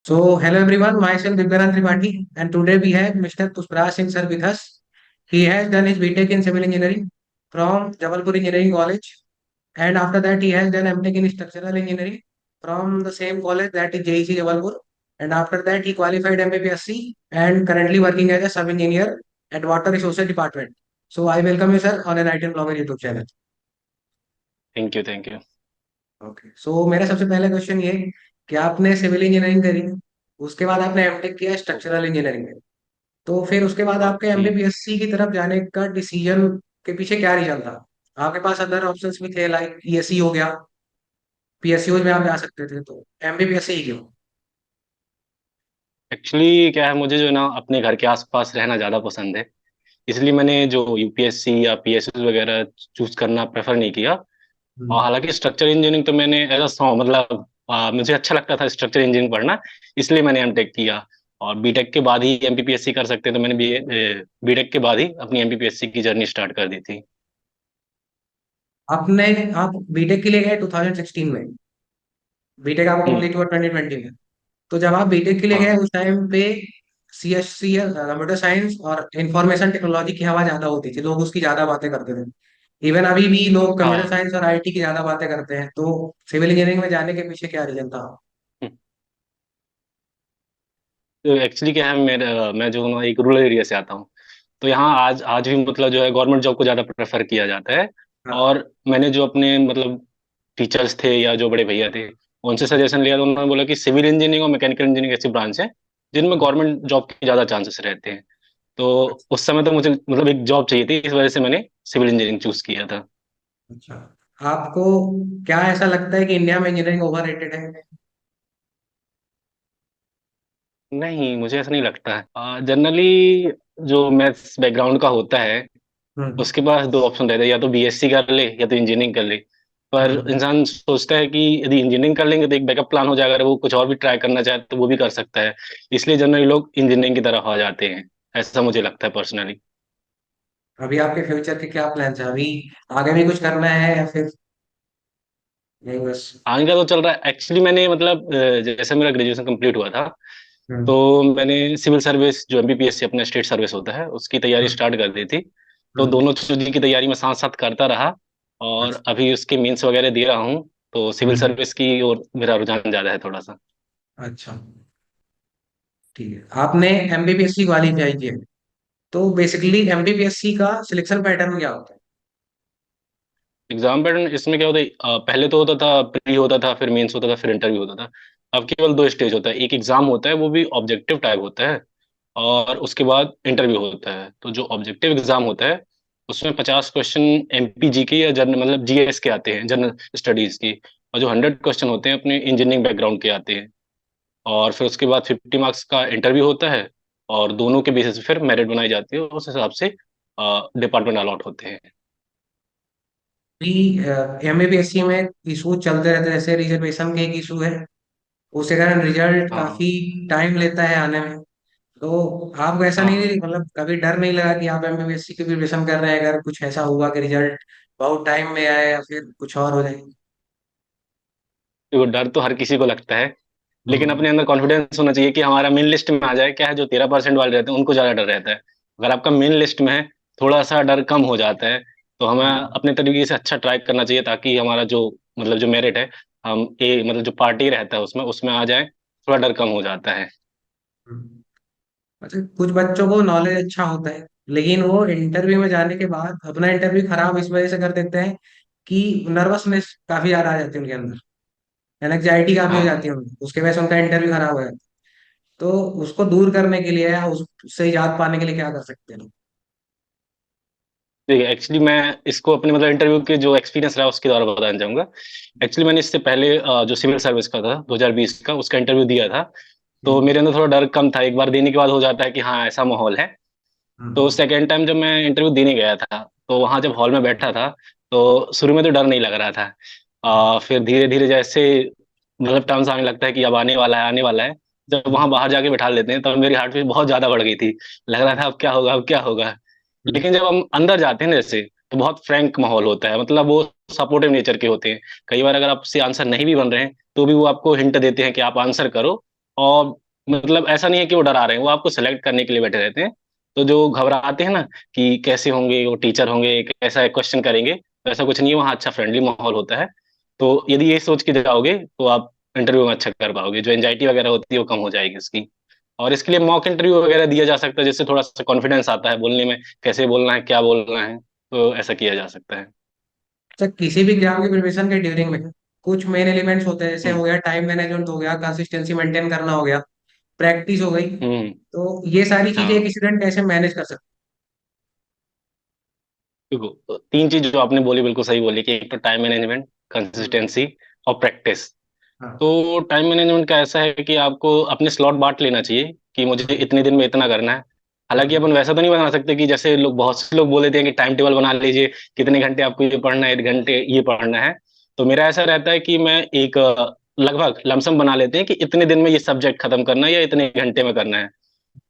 So, hello everyone, myself Divyanand Tripathi, and today we have Mr. Pushparaj Singh sir with us. He has done his BTech in Civil Engineering from Jabalpur Engineering College, and after that he has done MTech in Structural Engineering from the same college, that is JEC Jabalpur. And after that he qualified MBBSc and currently working as a sub engineer at Water Resources Department. So I welcome you sir on an ITN Blogger YouTube channel. Thank you thank you. Okay, so मेरा सबसे पहला question ये है कि आपने civil engineering करी, उसके बाद आपने एमटेक किया स्ट्रक्चरल इंजीनियरिंग में, तो फिर उसके बाद आपके ओके। एमबीबीएससी की तरफ जाने का डिसीजन के पीछे क्या रीजन था? आपके पास अदर ऑप्शंस भी थे, लाइक ईएससी हो गया, पीएसयू में आप जा सकते थे, तो एमबीबीएससी ही क्यों? एक्चुअली क्या है, मुझे जो है ना अपने घर के आसपास रहना ज़्यादा पसंद है। इसलिए मैंने जो यूपीएससी या पीएसयू वगैरह चूज करना प्रेफर नहीं किया। और हम्म। हालांकि स्ट्रक्चर इंजीनियरिंग तो मैंने एज अ मतलब मुझे अच्छा लगता था स्ट्रक्चर इंजीनियरिंग पढ़ना, इसलिए मैंने एमटेक किया। और बीटेक के बाद ही एमपीपीएससी कर सकते, तो मैंने बीटेक के बाद ही अपनी एमपीपीएससी की जर्नी स्टार्ट कर दी थी। आपने आप बीटेक के लिए गए 2016 में, बीटेक आपका हम्म। कंप्लीट हुआ 2020 में। तो जब आप बीटेक के लिए गए हाँ। उस टाइम पे सीएससी कंप्यूटर साइंस और इंफॉर्मेशन टेक्नोलॉजी की हवा ज्यादा होती थी, लोग उसकी ज्यादा बातें करते थे। इवन अभी भी लोग कंप्यूटर हाँ। साइंस और आईटी की ज्यादा बातें करते हैं, तो सिविल इंजीनियरिंग में जाने के पीछे क्या रीजन था? हम्म। तो एक्चुअली क्या है, मैं जो हूँ ना एक रूरल एरिया से आता हूँ। तो यहाँ आज आज भी मतलब जो है गवर्नमेंट जॉब को ज़्यादा प्रेफर किया जाता है। हाँ। और मैंने जो अपने मतलब टीचर्स थे या जो बड़े भैया थे, उनसे सजेशन लिया तो उन्होंने बोला कि सिविल इंजीनियरिंग और मैकेनिकल इंजीनियरिंग ऐसी ब्रांच है जिनमें हाँ। गवर्नमेंट जॉब के ज़्यादा चांसेस रहते हैं। तो अच्छा। उस समय तो मुझे मतलब एक जॉब चाहिए थी, इस वजह से मैंने सिविल इंजीनियरिंग चूज किया था। अच्छा। आपको क्या ऐसा लगता है कि इंडिया में इंजीनियरिंग ओवर रेटेड है? नहीं, मुझे ऐसा नहीं लगता है। जनरली जो मैथ्स बैकग्राउंड का होता है हम्म। उसके पास दो ऑप्शन रहते हैं, या तो बीएससी कर ले या तो इंजीनियरिंग कर ले। पर हम्म। इंसान सोचता है कि यदि इंजीनियरिंग कर लेंगे तो एक बैकअप प्लान हो जाएगा, अगर वो कुछ और भी ट्राई करना चाहे तो वो भी कर सकता है। इसलिए जनरली लोग इंजीनियरिंग की तरफ आ जाते हैं, ऐसा मुझे लगता है पर्सनली। अभी आपके फ्यूचर के क्या प्लान है अभी? आगे भी कुछ करना है या फिर यही बस? आगे का तो चल रहा है। एक्चुअली मैंने मतलब जैसे मेरा ग्रेजुएशन कंप्लीट हुआ था, हम्म। तो मैंने सिविल सर्विस जो एमपीपीएससी अपना स्टेट सर्विस होता है उसकी तैयारी हम्म। स्टार्ट कर दी थी। तो हम्म। दोनों चीज़ की तैयारी मैं साथ साथ करता रहा। और अच्छा। अभी उसके मेंस वगैरह दे रहा हूँ। तो सिविल हम्म। सर्विस की और मेरा रुझान ज़्यादा है थोड़ा सा। अच्छा, ठीक है। आपने एमबीबीएससी क्वालिफाई किया, तो बेसिकली एमबीबीएससी का सिलेक्शन पैटर्न क्या होता है? एग्जाम पैटर्न इसमें क्या होता है, पहले तो होता था प्री होता था, फिर मेंस होता था, फिर इंटरव्यू होता था। अब केवल दो स्टेज होता है, एक एग्जाम होता है वो भी ऑब्जेक्टिव टाइप होता है, और उसके बाद इंटरव्यू होता है। तो जो ऑब्जेक्टिव एग्जाम होता है उसमें 50 क्वेश्चन एमपीजी के या जनरल मतलब जीएस के आते हैं, जनरल स्टडीज की। और जो 100 क्वेश्चन होते हैं अपने इंजीनियरिंग बैकग्राउंड के आते हैं। और फिर उसके बाद 50 मार्क्स का इंटरव्यू होता है। और दोनों के बेसिस पे फिर मेरिट बनाई जाती है, उस हिसाब से डिपार्टमेंट अलॉट होते हैं। अभी एमबीबीएससी में इशू चलते रहते हैं, जैसे रिजर्वेशन के एक इशू है, उसके कारण रिजल्ट हाँ। काफी टाइम लेता है आने में। तो आपको ऐसा हाँ। नहीं, मतलब कभी डर नहीं लगा कि आप एमबीबीएससी की प्रिपरेशन कर रहे हैं, अगर कुछ ऐसा हुआ कि रिजल्ट बहुत टाइम में आए या फिर कुछ और हो जाए? देखो, डर तो हर किसी को लगता है, लेकिन हम्म। अपने अंदर कॉन्फिडेंस होना चाहिए कि हमारा मेन लिस्ट में आ जाए। क्या है, जो 13% वाले रहते हैं उनको ज्यादा डर रहता है। अगर आपका मेन लिस्ट में है, थोड़ा सा डर कम हो जाता है। तो हमें हम्म। अपने तरीके से अच्छा ट्राई करना चाहिए, ताकि हमारा जो मतलब जो मेरिट है, हम ए मतलब जो पार्टी रहता है उसमें उसमें आ जाए, थोड़ा डर कम हो जाता है। हम्म। अच्छा, कुछ बच्चों को नॉलेज अच्छा होता है, लेकिन वो इंटरव्यू में जाने के बाद अपना इंटरव्यू खराब इस वजह से कर देते हैं कि नर्वसनेस काफी ज्यादा आ जाती है उनके अंदर, एनजाइटी काफी हो जाती हाँ। है उनकी, उसके वजह से उनका इंटरव्यू खराब हो जाता है। तो उसको दूर करने के लिए या उससे याद पाने के लिए क्या कर सकते हैं लोग? देखिए, एक्चुअली मैं इसको अपने मतलब इंटरव्यू के जो एक्सपीरियंस रहा उसके द्वारा बताना चाहूंगा। एक्चुअली मैंने इससे पहले जो सिविल सर्विस का था 2020 का, उसका इंटरव्यू दिया था। तो हम्म। मेरे अंदर थोड़ा डर कम था, एक बार देने के बाद हो जाता है कि हाँ ऐसा माहौल है। तो हम्म। सेकेंड टाइम जब मैं इंटरव्यू देने गया था, तो वहां जब हॉल में बैठा था, तो शुरू में तो डर नहीं लग रहा था। फिर धीरे धीरे जैसे मतलब टर्म्स आने लगता है कि अब आने वाला है आने वाला है, जब वहां बाहर जाके बैठा लेते हैं तब मेरी हार्ट बीट बहुत ज्यादा बढ़ गई थी। लग रहा था अब क्या होगा अब क्या होगा। हम्म। लेकिन जब हम अंदर जाते हैं ना जैसे, तो बहुत फ्रैंक माहौल होता है, मतलब वो सपोर्टिव नेचर के होते हैं। कई बार अगर आपसे आंसर नहीं भी बन रहे हैं तो भी वो आपको हिंट देते हैं कि आप आंसर करो, और मतलब ऐसा नहीं है कि वो डरा रहे हैं, वो आपको सेलेक्ट करने के लिए बैठे रहते हैं। तो जो घबराते हैं ना कि कैसे होंगे वो टीचर होंगे, कैसा क्वेश्चन करेंगे, तो ऐसा कुछ नहीं है, वहाँ अच्छा फ्रेंडली माहौल होता है। तो यदि ये सोच के जाओगे तो आप इंटरव्यू में अच्छा कर पाओगे, जो एंजाइटी वगैरह होती है वो कम हो जाएगी इसकी। और इसके लिए मॉक इंटरव्यू वगैरह दिया जा सकता है, जिससे थोड़ा सा कॉन्फिडेंस आता है बोलने में, कैसे बोलना है, क्या बोलना है, तो ऐसा किया जा सकता है। अच्छा, किसी भी एग्जाम की प्रिपरेशन के ड्यूरिंग में कुछ मेन एलिमेंट्स होते हैं, जैसे हम्म। हो गया टाइम मैनेजमेंट, हो गया कंसिस्टेंसी मेंटेन करना, हो गया प्रैक्टिस, हो गई। हम्म। तो ये सारी चीजें हाँ, एक स्टूडेंट कैसे मैनेज कर सकता देखो तीन चीज जो आपने बोली बिल्कुल सही बोली, कि एक तो टाइम मैनेजमेंट, है? कंसिस्टेंसी और प्रैक्टिस। हाँ। तो टाइम मैनेजमेंट का ऐसा है कि आपको अपने स्लॉट बांट लेना चाहिए कि मुझे हम्म, इतने दिन में इतना करना है। हालांकि हम्म, अपन वैसा तो नहीं बना सकते कि जैसे लोग, बहुत से लोग बोल देते हैं कि टाइम टेबल बना लीजिए, कितने घंटे आपको ये पढ़ना है, 1 घंटे ये पढ़ना है। तो मेरा ऐसा रहता है कि मैं एक लगभग लमसम बना लेते हैं कि इतने दिन में ये सब्जेक्ट खत्म करना है या इतने घंटे में करना है।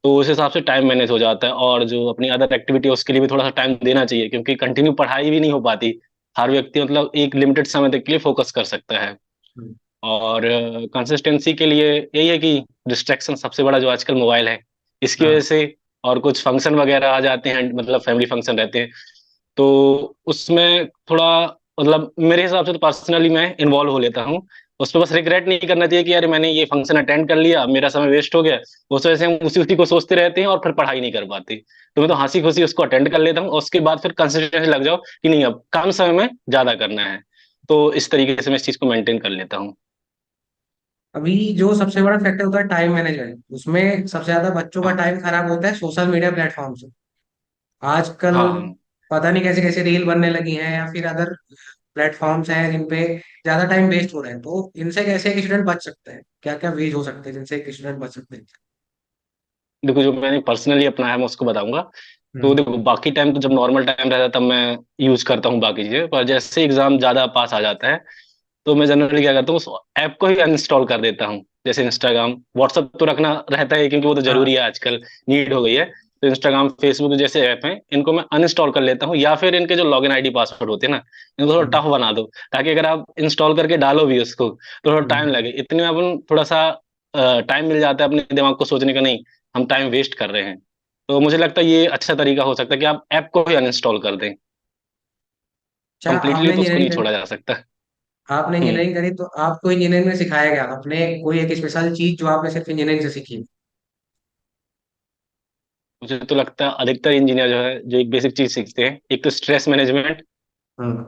तो उस हिसाब से टाइम मैनेज हो जाता है, और जो अपनी अदर एक्टिविटी है उसके लिए भी थोड़ा सा टाइम देना चाहिए, क्योंकि कंटिन्यू पढ़ाई भी नहीं हो पाती। हर व्यक्ति मतलब एक लिमिटेड समय तक के लिए फोकस कर सकता है। हम्म, और कंसिस्टेंसी के लिए यही है कि डिस्ट्रैक्शन सबसे बड़ा जो आजकल मोबाइल है, इसकी वजह हाँ। से, और कुछ फंक्शन वगैरह आ जाते हैं, मतलब फैमिली फंक्शन रहते हैं, तो उसमें थोड़ा मतलब मेरे हिसाब से तो पर्सनली मैं इन्वॉल्व हो लेता हूँ। उस पर बस रिग्रेट नहीं करना चाहिए कि यार मैंने ये फंक्शन अटेंड कर लिया, मेरा समय वेस्ट हो गया। उस वजह से हम उसी उसी को सोचते रहते हैं और फिर पढ़ाई नहीं कर पाते। तो मैं तो हंसी खुशी उसको अटेंड कर लेता हूँ, और उसके बाद फिर कंसिस्टेंसी लग जाओ कि नहीं अब कम समय में ज्यादा करना है। तो इस तरीके से मैं इस चीज को मेंटेन कर लेता हूँ। अभी जो सबसे बड़ा फैक्टर होता है टाइम मैनेजमेंट, उसमें सबसे ज्यादा बच्चों का हाँ। टाइम खराब होता है सोशल मीडिया प्लेटफॉर्म से। आजकल हाँ, पता नहीं कैसे कैसे रील बनने लगी हैं, या फिर अदर प्लेटफॉर्म्स हैं जिन पे ज्यादा टाइम वेस्ट हो रहा है। तो इनसे कैसे एक स्टूडेंट बच सकते हैं? क्या क्या वेज हो सकते हैं जिनसे एक स्टूडेंट बच सकते हैं? देखो जो मैंने पर्सनली अपनाया है मैं उसको बताऊंगा। तो हम्म, देखो बाकी टाइम तो जब नॉर्मल टाइम रहता है तब मैं यूज करता हूँ बाकी चीजें, पर जैसे एग्जाम ज्यादा पास आ जाता है तो मैं जनरली क्या करता हूँ, उस ऐप को ही अनइंस्टॉल कर देता हूँ। जैसे इंस्टाग्राम, व्हाट्सअप तो रखना रहता है क्योंकि वो तो हाँ। जरूरी है आजकल, नीड हो गई है। तो इंस्टाग्राम, फेसबुक जैसे ऐप हैं इनको मैं अनइंस्टॉल कर लेता हूँ, या फिर इनके जो लॉगिन आईडी पासवर्ड होते हैं ना, इनको थोड़ा हम्म, टफ बना दो, ताकि अगर आप इंस्टॉल करके डालो भी उसको तो थोड़ा टाइम हम्म। लगे। इतने में अपन थोड़ा सा टाइम मिल जाता है अपने दिमाग को सोचने का, नहीं हम टाइम वेस्ट कर रहे हैं। तो मुझे लगता है ये अच्छा तरीका हो सकता है कि आप ऐप को ही अनइंस्टॉल कर दें। अच्छा, कंप्लीटली आपने तो उसको इंजीनियरिंग नहीं करी। छोड़ा जा सकता। आपने हम्म। इंजीनियरिंग करी तो आपको इंजीनियरिंग में सिखाया गया, आपने कोई एक स्पेशल चीज जो आपने सिर्फ इंजीनियरिंग से सीखी? मुझे तो लगता है अधिकतर इंजीनियर जो है जो एक बेसिक चीज सीखते हैं, एक तो स्ट्रेस मैनेजमेंट, हम्म,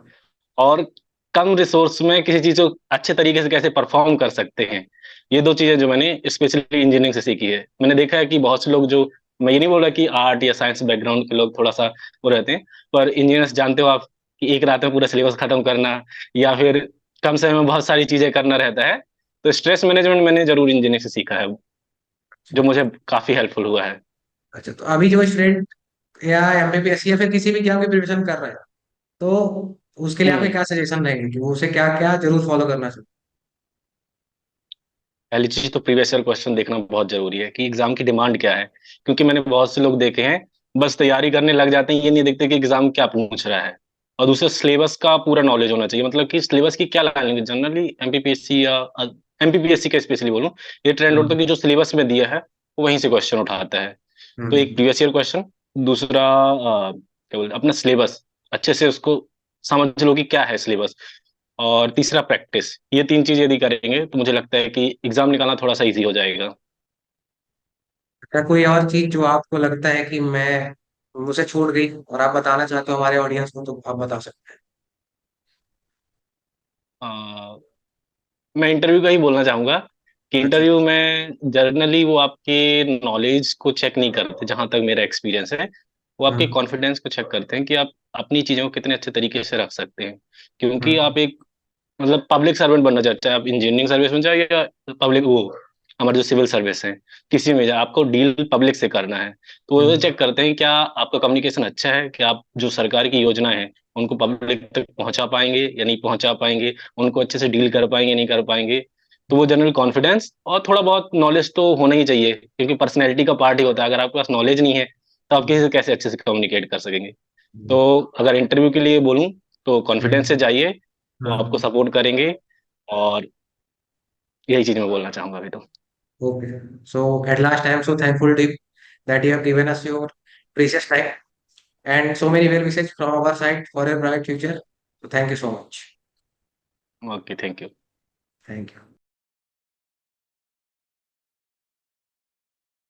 और कम रिसोर्स में किसी चीज को अच्छे तरीके से कैसे परफॉर्म कर सकते हैं। ये दो चीजें जो मैंने स्पेशली इंजीनियरिंग से सीखी है। मैंने देखा है कि बहुत से लोग जो, मैं ये नहीं बोल रहा कि आर्ट या साइंस बैकग्राउंड के लोग थोड़ा सा वो रहते हैं, पर इंजीनियर्स जानते हो आप कि एक रात में पूरा सिलेबस खत्म करना, या फिर कम समय में बहुत सारी चीजें करना रहता है। तो स्ट्रेस मैनेजमेंट मैंने जरूर इंजीनियरिंग से सीखा है, जो मुझे काफी हेल्पफुल हुआ है। अच्छा, तो अभी जो स्टूडेंट या एमपीपीएससी या फिर किसी भी एग्जाम की प्रिपरेशन कर रहे हैं, तो उसके लिए आपके हम्म। क्या सजेशन रहेंगे कि वो उसे क्या क्या जरूर फॉलो करना चाहिए? पहली चीज तो प्रीवियस ईयर क्वेश्चन देखना बहुत जरूरी है कि एग्जाम की डिमांड क्या है, क्योंकि मैंने बहुत से लोग देखे हैं बस तैयारी करने लग जाते हैं, ये नहीं देखते कि एग्जाम क्या पूछ रहा है। और दूसरा सिलेबस का पूरा नॉलेज होना चाहिए, मतलब कि सिलेबस की क्या लाइन है। जनरली एमपीपीएससी या एमपीपीएससी का स्पेशली बोलूं, ये ट्रेंड होता है हम्म, कि जो सिलेबस में दिया है वो वहीं से क्वेश्चन उठाता है। तो एक हम्म। प्रीवियस ईयर क्वेश्चन, दूसरा क्या बोलते हैं, अपना सिलेबस अच्छे से उसको समझ लो कि क्या है सिलेबस, और तीसरा प्रैक्टिस। ये तीन चीज यदि करेंगे तो मुझे लगता है कि एग्जाम निकालना थोड़ा सा इजी हो जाएगा। क्या कोई और चीज जो आपको लगता है कि मैं मुझसे छूट गई और आप बताना चाहते हो हमारे ऑडियंस को, तो आप बता सकते अ, मैं इंटरव्यू का ही बोलना चाहूंगा कि हैं? अच्छा। इंटरव्यू में जर्नली वो आपके नॉलेज को चेक नहीं करते, जहां तक मेरा एक्सपीरियंस है। वो आपके हम्म, कॉन्फिडेंस को चेक करते हैं कि आप अपनी चीजों को कितने अच्छे तरीके से रख सकते हैं। क्योंकि हम्म, आप एक मतलब पब्लिक सर्वेंट बनना चाहते हैं, आप इंजीनियरिंग सर्विस में चाहे या पब्लिक वो हमारे जो सिविल सर्विस है, किसी में जाए आपको डील पब्लिक से करना है। तो वो हम्म, चेक करते हैं क्या आपका कम्युनिकेशन अच्छा है, कि आप जो सरकार की योजना है उनको पब्लिक तक पहुंचा पाएंगे या नहीं पहुंचा पाएंगे, उनको अच्छे से डील कर पाएंगे नहीं कर पाएंगे। तो वो जनरल कॉन्फिडेंस और थोड़ा बहुत नॉलेज तो होना ही चाहिए, क्योंकि पर्सनैलिटी का पार्ट ही होता है। अगर आपके पास नॉलेज नहीं है तो आप किसी से कैसे अच्छे से कम्युनिकेट कर सकेंगे। हम्म, तो अगर इंटरव्यू के लिए बोलूं तो कॉन्फिडेंस से हम्म, जाइए, वो आपको हम्म। सपोर्ट करेंगे। और यही चीज मैं बोलना चाहूंगा अभी तो। Okay. So at last, I am so thankful, Deep, that you have given us your precious time and so many well wishes from our side for your bright future. So thank you so much. Okay, thank you. Thank you.